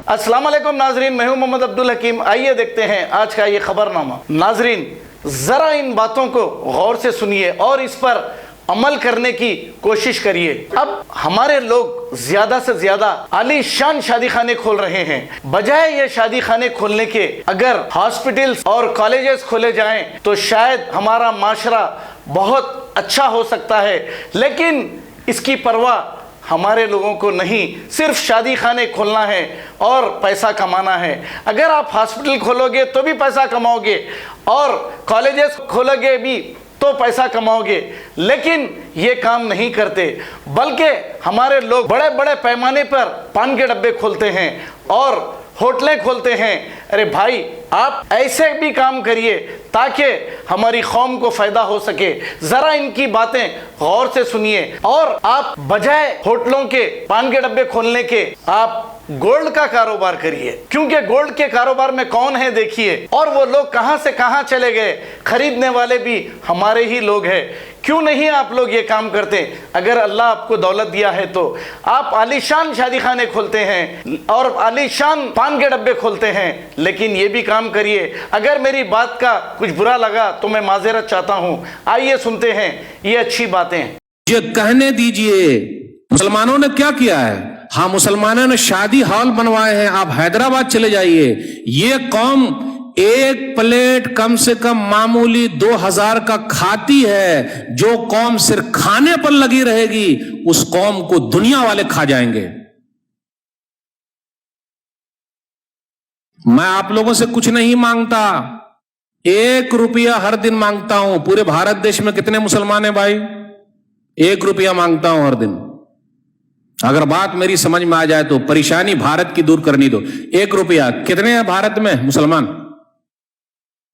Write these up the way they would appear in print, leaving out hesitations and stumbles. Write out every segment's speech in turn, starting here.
अस्सलाम वालेकुम नाजरीन, मैं हूं मोहम्मद अब्दुल हकीम। आइए देखते हैं आज का ये खबरनामा। नाजरीन, ज़रा इन बातों को गौर से सुनिए और इस पर अमल करने की कोशिश करिए। अब हमारे लोग ज़्यादा से ज़्यादा आलीशान शादी खाने खोल रहे हैं। बजाय ये शादी खाने खोलने के अगर हॉस्पिटल्स और कॉलेजेस खोले जाएं तो शायद हमारा माशरा बहुत अच्छा हो सकता है, लेकिन इसकी परवाह हमारे लोगों को नहीं। सिर्फ शादी खाने खोलना है और पैसा कमाना है। अगर आप हॉस्पिटल खोलोगे तो भी पैसा कमाओगे और कॉलेजेस खोलोगे भी तो पैसा कमाओगे, लेकिन ये काम नहीं करते, बल्कि हमारे लोग बड़े बड़े पैमाने पर पान के डब्बे खोलते हैं और होटलें खोलते हैं। अरे भाई, आप ऐसे भी काम करिए ताकि हमारी कौम को फ़ायदा हो सके। ज़रा इनकी बातें गौर से सुनिए और आप बजाय होटलों के पान के डब्बे खोलने के आप गोल्ड का कारोबार करिए, क्योंकि गोल्ड के कारोबार में कौन है देखिए, और वो लोग कहां से कहां चले गए। खरीदने वाले भी हमारे ही लोग हैं। क्यों नहीं आप लोग ये काम करते? अगर अल्लाह आपको दौलत दिया है तो आप आलीशान शादी खाने खोलते हैं और आलीशान पान के डब्बे खोलते हैं, लेकिन ये भी काम करिए। अगर मेरी बात का कुछ बुरा लगा तो मैं माजरत चाहता हूं। आइए सुनते हैं ये अच्छी बातें। ये कहने दीजिए, मुसलमानों ने क्या किया है? हाँ, मुसलमानों ने शादी हॉल बनवाए हैं। आप हैदराबाद चले जाइए, ये कौम एक प्लेट कम से कम मामूली 2000 का खाती है। जो कौम सिर्फ खाने पर लगी रहेगी उस कौम को दुनिया वाले खा जाएंगे। मैं आप लोगों से कुछ नहीं मांगता, 1 रुपया हर दिन मांगता हूं। पूरे भारत देश में कितने मुसलमान हैं भाई? 1 रुपया मांगता हूं हर दिन। अगर बात मेरी समझ में आ जाए तो परेशानी भारत की दूर करनी दो। 1 रुपया कितने हैं भारत में मुसलमान?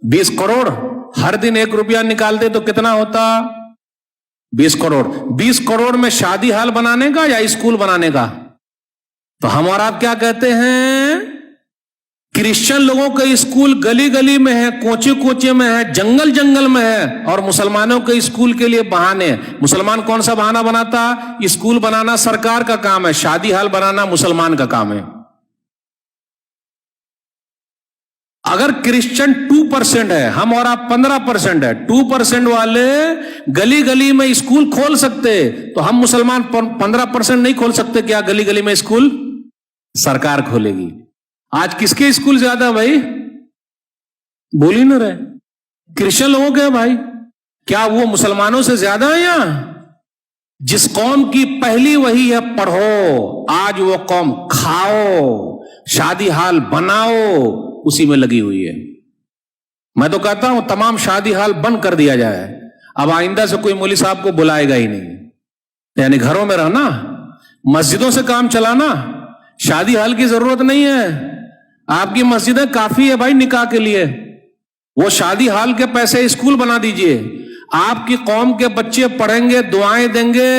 20 करोड़। हर दिन 1 रुपया निकालते तो कितना होता? 20 करोड़। 20 करोड़ में शादी हाल बनाने का या स्कूल बनाने का? तो हम और आप क्या कहते हैं? क्रिश्चियन लोगों का स्कूल गली गली में है, कोचे कोचे में है, जंगल जंगल में है, और मुसलमानों के स्कूल के लिए बहाने। मुसलमान कौन सा बहाना बनाता? स्कूल बनाना सरकार का काम है, शादी हाल बनाना मुसलमान का काम है। अगर क्रिश्चियन 2% है, हम और आप 15% है, 2% वाले गली गली में स्कूल खोल सकते, तो हम मुसलमान 15% नहीं खोल सकते क्या? गली गली में स्कूल सरकार खोलेगी। आज किसके स्कूल ज्यादा भाई? बोल ही ना रहे। क्रिश्चियन लोगों के भाई, क्या वो मुसलमानों से ज्यादा है? या जिस कौम की पहली वही है पढ़ो, आज वो कौम खाओ, शादी हाल बनाओ, उसी में लगी हुई है। मैं तो कहता हूं तमाम शादी हाल बंद कर दिया जाए। अब आइंदा से कोई मौलवी साहब को बुलाएगा ही नहीं। यानी घरों में रहना, मस्जिदों से काम चलाना, शादी हाल की जरूरत नहीं है। आपकी मस्जिदें काफी है भाई निकाह के लिए। वो शादी हाल के पैसे स्कूल बना दीजिए। आपकी कौम के बच्चे पढ़ेंगे, दुआएं देंगे,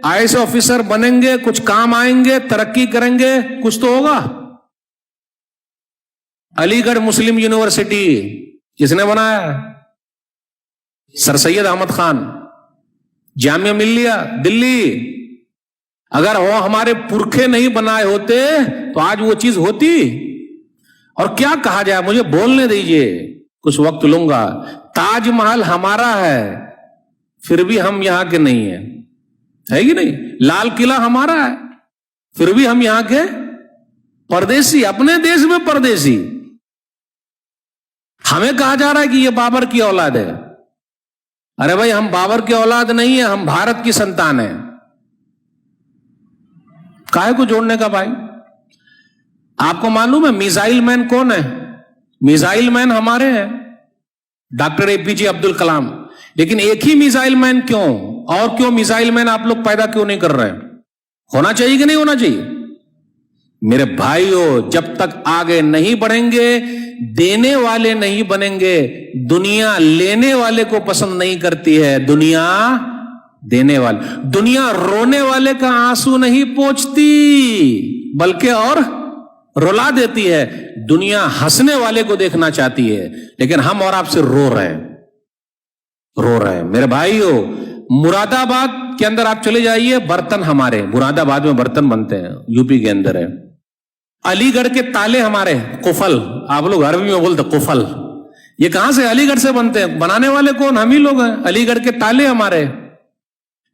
आईएएस ऑफिसर बनेंगे, कुछ काम आएंगे, तरक्की करेंगे, कुछ तो होगा। अलीगढ़ मुस्लिम यूनिवर्सिटी किसने बनाया? सर सैयद अहमद खान। जामिया मिल्लिया दिल्ली। अगर वो हमारे पुरखे नहीं बनाए होते तो आज वो चीज होती। और क्या कहा जाए, मुझे बोलने दीजिए, कुछ वक्त लूंगा। ताजमहल हमारा है, फिर भी हम यहां के नहीं है कि नहीं? लाल किला हमारा है, फिर भी हम यहां के परदेसी, अपने देश में परदेसी। हमें कहा जा रहा है कि ये बाबर की औलाद है। अरे भाई, हम बाबर की औलाद नहीं है, हम भारत की संतान है। काहे को जोड़ने का भाई? आपको मालूम है मिसाइल मैन कौन है? मिसाइल मैन हमारे हैं, डॉक्टर एपीजे अब्दुल कलाम। लेकिन एक ही मिसाइल मैन क्यों? और क्यों मिसाइल मैन आप लोग पैदा क्यों नहीं कर रहे? होना चाहिए कि नहीं होना चाहिए? मेरे भाइयों, जब तक आगे नहीं बढ़ेंगे, देने वाले नहीं बनेंगे। दुनिया लेने वाले को पसंद नहीं करती है, दुनिया देने वाले। दुनिया रोने वाले का आंसू नहीं पोंछती, बल्कि और रुला देती है। दुनिया हंसने वाले को देखना चाहती है, लेकिन हम और आपसे रो रहे हैं। मेरे भाइयों, मुरादाबाद के अंदर आप चले जाइए, बर्तन हमारे मुरादाबाद में बर्तन बनते हैं, यूपी के अंदर है। علی گڑھ کے تالے ہمارے قفل، آپ لوگ عربی میں بولتے قفل، یہ کہاں سے علی گڑھ سے بنتے ہیں؟ بنانے والے کون؟ ہم ہی لوگ ہیں، علی گڑھ کے تالے ہمارے۔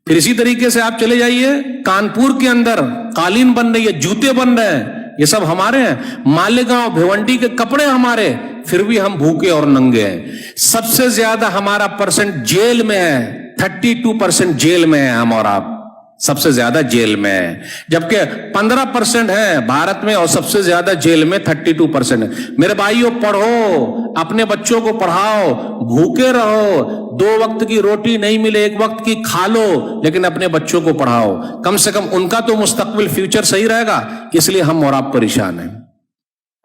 پھر اسی طریقے سے آپ چلے جائیے کانپور کے اندر قالین بن رہی ہے، جوتے بن رہے ہیں، یہ سب ہمارے ہیں۔ مالیگاؤں بھیونڈی کے کپڑے ہمارے، پھر بھی ہم بھوکے اور ننگے ہیں۔ سب سے زیادہ ہمارا پرسنٹ جیل میں ہے، 32% جیل میں ہے ہم اور آپ، سب سے زیادہ جیل میں ہے، جبکہ 15% ہے بھارت میں، اور سب سے زیادہ جیل میں 32% ہے۔ میرے بھائیوں، پڑھو، اپنے بچوں کو پڑھاؤ، بھوکے رہو، 2 وقت کی روٹی نہیں ملے 1 وقت کی کھا لو، لیکن اپنے بچوں کو پڑھاؤ، کم سے کم ان کا تو مستقبل فیوچر صحیح رہے گا۔ اس لیے ہم اور آپ پریشان ہیں۔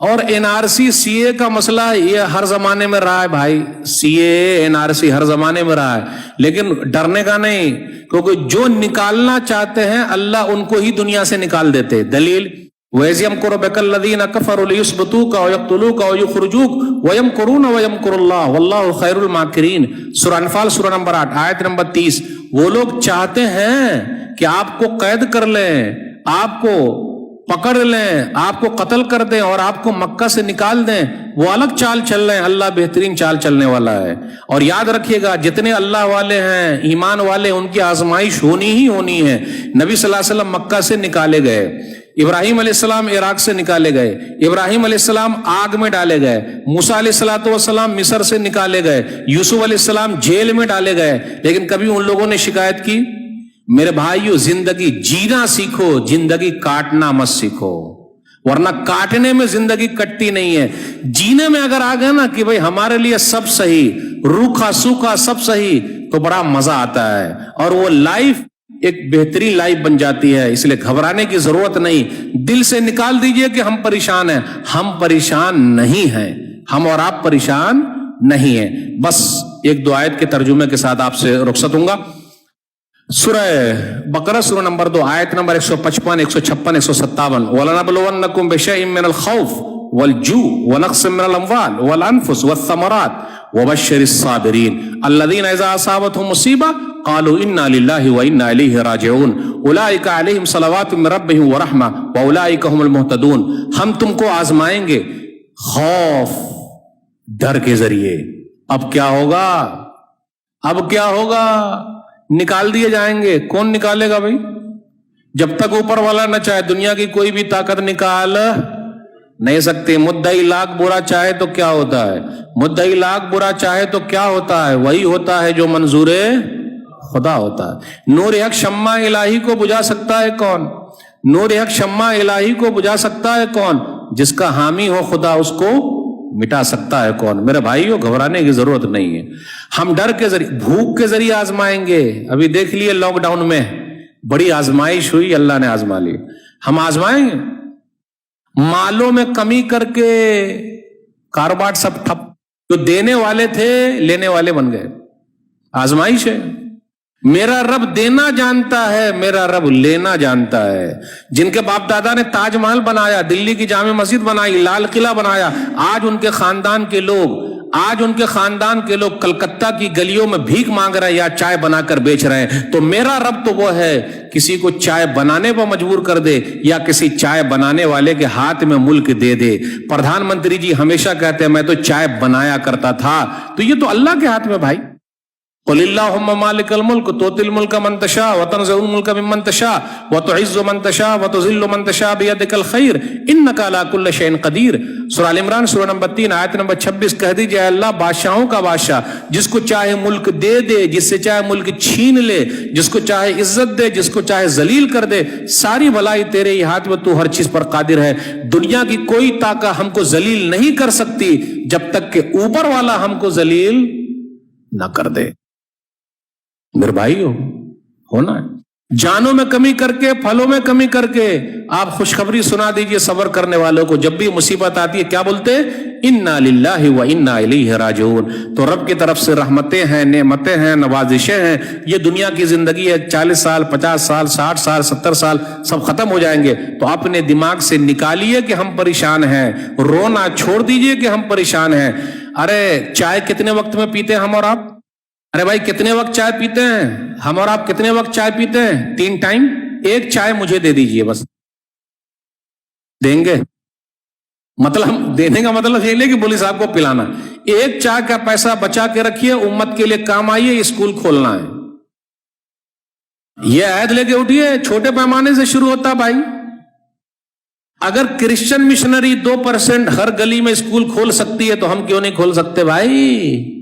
اور NRC CA کا مسئلہ یہ ہر زمانے میں رہا ہے بھائی، CA NRC ہر زمانے میں رہا ہے، لیکن ڈرنے کا نہیں، کیونکہ جو نکالنا چاہتے ہیں اللہ ان کو ہی دنیا سے نکال دیتے۔ دلیل وَإِذْ يَمْكُرُ بِكَ الَّذِينَ كَفَرُوا لِيُثْبِتُوكَ أَوْ يَقْتُلُوكَ أَوْ يُخْرِجُوكَ وَيَمْكُرُونَ وَيَمْكُرُ اللَّهُ وَاللَّهُ خَيْرُ الْمَاكِرِينَ۔ سورہ انفال سورہ نمبر 8 آیت نمبر 30۔ وہ لوگ چاہتے ہیں کہ آپ کو قید کر لیں، آپ کو پکڑ لیں، آپ کو قتل کر دیں اور آپ کو مکہ سے نکال دیں، وہ الگ چال چل رہے ہیں، اللہ بہترین چال چلنے والا ہے۔ اور یاد رکھیے گا، جتنے اللہ والے ہیں، ایمان والے، ان کی آزمائش ہونی ہی ہونی ہے۔ نبی صلی اللہ علیہ وسلم مکہ سے نکالے گئے، ابراہیم علیہ السلام عراق سے نکالے گئے، ابراہیم علیہ السلام آگ میں ڈالے گئے، موسیٰ علیہ السلام مصر سے نکالے گئے، یوسف علیہ السلام جیل میں ڈالے گئے، لیکن کبھی ان لوگوں نے شکایت کی؟ میرے بھائیو، زندگی جینا سیکھو، زندگی کاٹنا مت سیکھو، ورنہ کاٹنے میں زندگی کٹتی نہیں ہے۔ جینے میں اگر آ گئے نا کہ بھئی ہمارے لیے سب صحیح، روکھا سوکھا سب صحیح، تو بڑا مزہ آتا ہے، اور وہ لائف ایک بہترین لائف بن جاتی ہے۔ اس لیے گھبرانے کی ضرورت نہیں، دل سے نکال دیجئے کہ ہم پریشان ہیں۔ ہم پریشان نہیں ہیں، ہم اور آپ پریشان نہیں ہیں۔ بس ایک 2 آیت کے ترجمے کے ساتھ آپ سے رخصت ہوں گا۔ سورہ بقرہ سورہ نمبر 2 آیت نمبر 155 156 157۔ وَلَنَبْلُوَنَّكُمْ بِشَيْءٍ مِّنَ الْخَوْفِ وَالْجُوعِ وَنَقْصٍ مِّنَ الْأَمْوَالِ وَالْأَنفُسِ وَالثَّمَرَاتِ وَبَشِّرِ الصَّابِرِينَ الَّذِينَ إِذَا أَصَابَتْهُمْ مُصِيبَةٌ قَالُوا إِنَّا لِلَّهِ وَإِنَّا إِلَيْهِ رَاجِعُونَ أُولَٰئِكَ عَلَيْهِمْ صَلَوَاتٌ مِّن رَّبِّهِمْ وَرَحْمَةٌ وَأُولَٰئِكَ هُمُ الْمُهْتَدُونَ۔ ہم تم کو آزمائیں گے خوف، ڈر کے ذریعے۔ اب کیا ہوگا؟ اب کیا ہوگا؟ نکال دیے جائیں گے۔ کون نکالے گا بھائی؟ جب تک اوپر والا نہ چاہے، دنیا کی کوئی بھی طاقت نکال نہیں سکتی۔ مدعی لاکھ برا چاہے تو کیا ہوتا ہے؟ مدعی لاکھ برا چاہے تو کیا ہوتا ہے؟ وہی ہوتا ہے جو منظور خدا ہوتا ہے۔ نور حق شمع الہی کو بجھا سکتا ہے کون؟ نور حق شمع الہی کو بجھا سکتا ہے کون؟ جس کا حامی ہو خدا، اس کو مٹا سکتا ہے کون؟ میرے بھائیوں، گھبرانے کی ضرورت نہیں ہے۔ ہم ڈر کے ذریعے، بھوک کے ذریعے آزمائیں گے۔ ابھی دیکھ لیے لاک ڈاؤن میں بڑی آزمائش ہوئی، اللہ نے آزما لی۔ ہم آزمائیں گے۔ مالوں میں کمی کر کے کاروبار سب ٹھپ، جو دینے والے تھے لینے والے بن گئے۔ آزمائش ہے۔ میرا رب دینا جانتا ہے، میرا رب لینا جانتا ہے۔ جن کے باپ دادا نے تاج محل بنایا، دلی کی جامع مسجد بنائی، لال قلعہ بنایا، آج ان کے خاندان کے لوگ کلکتہ کی گلیوں میں بھیک مانگ رہے ہیں یا چائے بنا کر بیچ رہے ہیں۔ تو میرا رب تو وہ ہے، کسی کو چائے بنانے پر مجبور کر دے یا کسی چائے بنانے والے کے ہاتھ میں ملک دے دے۔ پردھان منتری جی ہمیشہ کہتے ہیں میں تو چائے بنایا کرتا تھا، تو یہ تو اللہ کے ہاتھ میں بھائی۔ قل اللہم مالک الملک تؤتی الملک من تشاء وتنزع الملک ممن تشاء وتعز من تشاء وتذل من تشاء بیدک الخیر انک علی کل شیء قدیر۔ سورہ ال عمران سورہ نمبر 3 آیت نمبر 26۔ کہہ دیجئے اللہ بادشاہوں کا بادشاہ، جس کو چاہے ملک دے دے، جس سے چاہے ملک چھین لے، جس کو چاہے عزت دے، جس کو چاہے ذلیل کر دے، ساری بھلائی تیرے ہی ہاتھ میں، تو ہر چیز پر قادر ہے۔ دنیا کی کوئی طاقت ہم کو ذلیل نہیں کر سکتی جب تک کہ اوپر والا ہم کو ذلیل نہ کر دے۔ میرے بھائی ہونا ہے۔ جانوں میں کمی کر کے، پھلوں میں کمی کر کے آپ خوشخبری سنا دیجئے صبر کرنے والوں کو۔ جب بھی مصیبت آتی ہے کیا بولتے؟ انا للہ و انا الیہ راجعون۔ تو رب کی طرف سے رحمتیں ہیں، نعمتیں ہیں، نوازشیں ہیں۔ یہ دنیا کی زندگی ہے، 40 سال 50 سال 60 سال 70 سال سب ختم ہو جائیں گے۔ تو اپنے دماغ سے نکالیے کہ ہم پریشان ہیں، رونا چھوڑ دیجئے کہ ہم پریشان ہیں۔ ارے چائے کتنے وقت میں پیتے ہیں ہم اور آپ؟ ارے بھائی کتنے وقت چائے پیتے ہیں ہم اور آپ؟ کتنے وقت چائے پیتے ہیں؟ 3 ٹائم۔ ایک چائے مجھے دے دیجئے، بس دیں گے؟ मतलब देने का मतलब ये नहीं कि पुलिस आपको पिलाना, एक चाय का पैसा बचा के रखिए, उम्मत के लिए काम आइए, स्कूल खोलना है, ये ऐद लेके उठिए। छोटे पैमाने से शुरू होता भाई। अगर क्रिश्चियन मिशनरी 2% हर गली में स्कूल खोल सकती है तो हम क्यों नहीं खोल सकते भाई?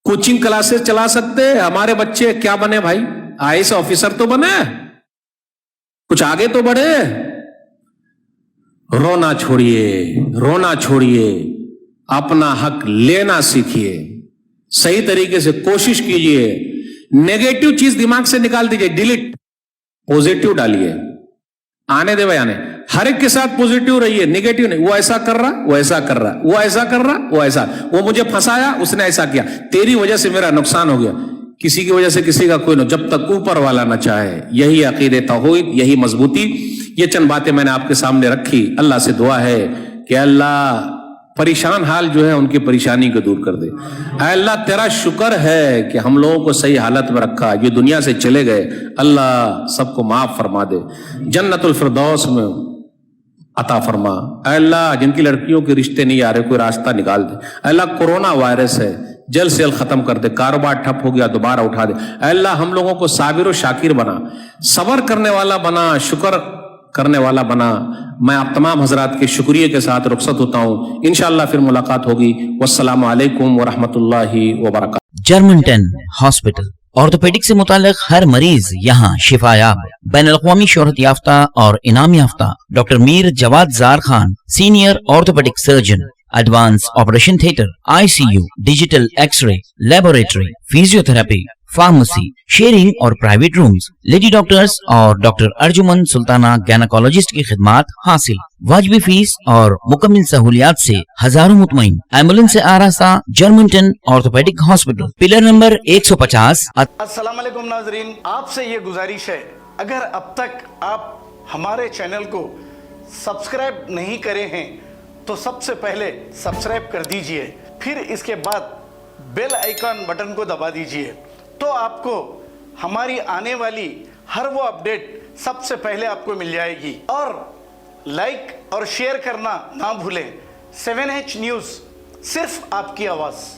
कोचिंग क्लासेस चला सकते हैं, हमारे बच्चे क्या बने भाई? आईएएस ऑफिसर तो बने, कुछ आगे तो बढ़े। रोना छोड़िए, अपना हक लेना सीखिए, सही तरीके से कोशिश कीजिए। नेगेटिव चीज दिमाग से निकाल दीजिए, डिलीट, पॉजिटिव डालिए। आने दे भाई आने, हर एक के साथ पॉजिटिव रहिए, नेगेटिव नहीं। वो ऐसा कर रहा, वो ऐसा कर रहा, वो ऐसा कर रहा, वो ऐसा, वो मुझे फंसाया, उसने ऐसा किया, तेरी वजह से मेरा नुकसान हो गया। किसी की वजह से किसी का कोई न, जब तक ऊपर वाला न चाहे। यही अकीदे तौहीद, यही मजबूती। ये चंद बातें मैंने आपके सामने रखी। अल्लाह से दुआ है कि अल्लाह परेशान हाल जो है उनकी परेशानी को दूर कर दे। अल्लाह तेरा शुक्र है कि हम लोगों को सही हालत में रखा, ये दुनिया से चले गए, अल्लाह सबको माफ फरमा दे, जन्नतुल फिरदौस में अता फरमा। अल्लाह जिनकी लड़कियों के रिश्ते नहीं आ रहे, कोई रास्ता निकाल दे। अल्लाह कोरोना वायरस है, जल्द से जल्द खत्म कर दे, कारोबार ठप हो गया दोबारा उठा दे। अल्लाह हम लोगों को साबिर और शाकिर बना, सबर करने वाला बना, शुक्र करने वाला बना। मैं आप तमाम हजरात के शुक्रिया के साथ रुखसत होता हूँ। इंशाअल्लाह फिर मुलाकात होगी। वस्सलामु अलैकुम व रहमतुल्लाहि व बरकातहू। जर्मनटन हॉस्पिटल, ऑर्थोपेडिक से मुताल्लिक हर मरीज यहाँ शिफायाब। बैनुल-अक़वामी शोहरत याफ्ता और इनाम याफ्ता doctor Mir Jawad Zar Khan, senior orthopaedic surgeon, advance operation theatre, ICU, digital x-ray, laboratory, physiotherapy, pharmacy, sharing और प्राइवेट रूम्स, लेडी डॉक्टर्स और डॉक्टर अर्जुमन सुल्ताना गैनाकोलॉजिस्ट की खिदमात हासिल। वाजिबी फीस और मुकम्मल सहूलियात से हजारों मुतमईन। एम्बुलेंस से आरास्ता Germantown orthopaedic hospital, pillar number 150। अस्सलाम वालेकुम नाजरीन, आपसे ये गुजारिश है, अगर अब तक आप हमारे चैनल को सब्सक्राइब नहीं करे हैं तो सबसे पहले सब्सक्राइब कर दीजिए, फिर इसके बाद बेल आइकन बटन को दबा दीजिए, तो आपको हमारी आने वाली हर वो अपडेट सबसे पहले आपको मिल जाएगी। और लाइक और शेयर करना ना भूलें। 7H न्यूज़, सिर्फ आपकी आवाज़।